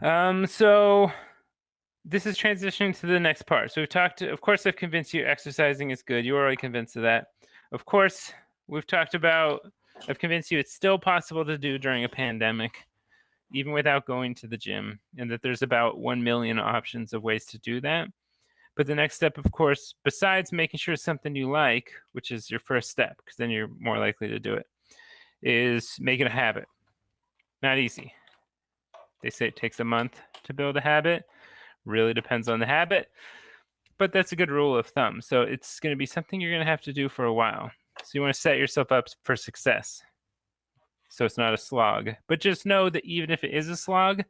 So this is transitioning to the next part. So we've talked, of course, I've convinced you exercising is good. You were already convinced of that. Of course, we've talked about, I've convinced you it's still possible to do during a pandemic, even without going to the gym, and that there's about 1 million options of ways to do that. But the next step, of course, besides making sure it's something you like, which is your first step, because then you're more likely to do it, is make it a habit. Not easy. They say it takes a month to build a habit. Really depends on the habit, but that's a good rule of thumb. So it's going to be something you're going to have to do for a while. So you want to set yourself up for success. So it's not a slog, but just know that even if it is a slog,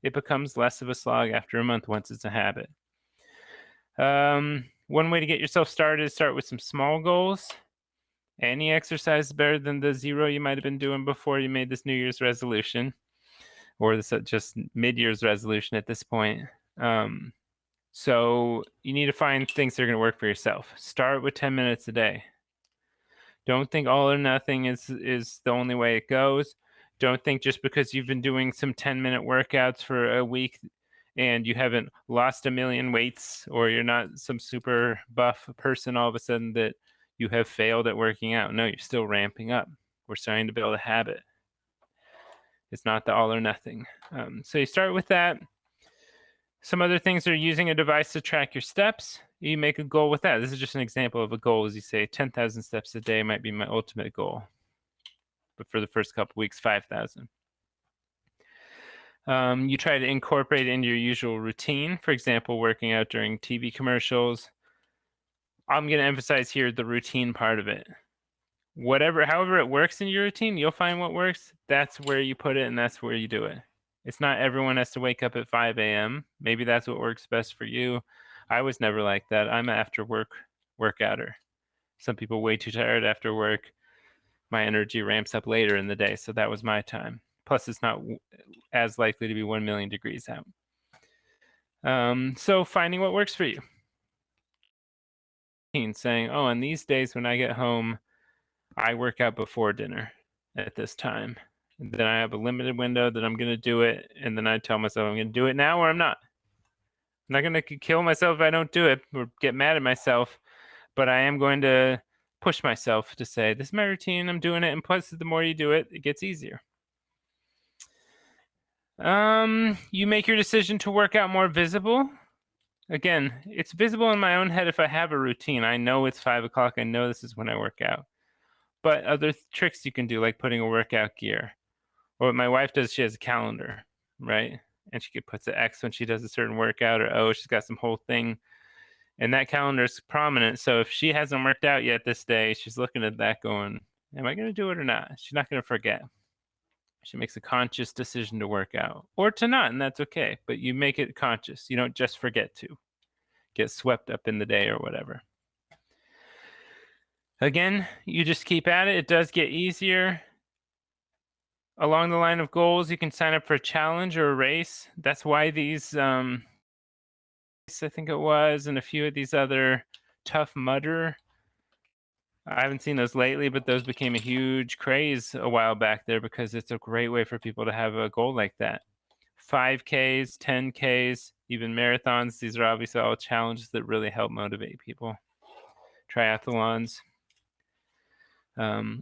it becomes less of a slog after a month once it's a habit. One way to get yourself started is start with some small goals. Any exercise is better than the zero you might have been doing before you made this New Year's resolution, or this just mid-year's resolution at this point. So you need to find things that are going to work for yourself. Start with 10 minutes a day. Don't think all or nothing is the only way it goes. Don't think just because you've been doing some 10-minute workouts for a week and you haven't lost a million weights, or you're not some super buff person all of a sudden, that you have failed at working out. No, you're still ramping up. We're starting to build a habit. It's not the all or nothing. So you start with that. Some other things are using a device to track your steps. You make a goal with that. This is just an example of a goal. As you say, 10,000 steps a day might be my ultimate goal. But for the first couple weeks, 5,000. You try to incorporate it into your usual routine. For example, working out during TV commercials. I'm going to emphasize here the routine part of it. However it works in your routine, you'll find what works. That's where you put it, and that's where you do it. It's not everyone has to wake up at 5 a.m. Maybe that's what works best for you. I was never like that. I'm an after work workouter. Some people way too tired after work. My energy ramps up later in the day, so that was my time. Plus, it's not as likely to be 1 million degrees out. So finding what works for you. Saying, oh, on these days when I get home, I work out before dinner at this time. And then I have a limited window that I'm going to do it. And then I tell myself I'm going to do it now or I'm not. I'm not going to kill myself if I don't do it or get mad at myself. But I am going to push myself to say, this is my routine. I'm doing it. And plus, the more you do it, it gets easier. You make your decision to work out more visible. Again, it's visible in my own head if I have a routine. I know it's 5 o'clock. I know this is when I work out. But other tricks you can do, like putting a workout gear. Or what my wife does, she has a calendar, right? And she puts an X when she does a certain workout, or O, she's got some whole thing. And that calendar is prominent. So if she hasn't worked out yet this day, she's looking at that going, am I going to do it or not? She's not going to forget. She makes a conscious decision to work out or to not, and that's okay. But you make it conscious. You don't just forget to get swept up in the day or whatever. Again, you just keep at it. It does get easier. Along the line of goals, you can sign up for a challenge or a race. That's why these, I think it was, and a few of these other Tough Mudder, I haven't seen those lately, but those became a huge craze a while back there because it's a great way for people to have a goal like that. 5Ks, 10Ks, even marathons. These are obviously all challenges that really help motivate people. Triathlons,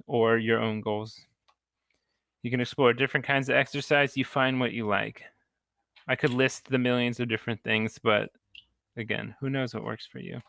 or your own goals. You can explore different kinds of exercise. You find what you like. I could list the millions of different things, but again, who knows what works for you?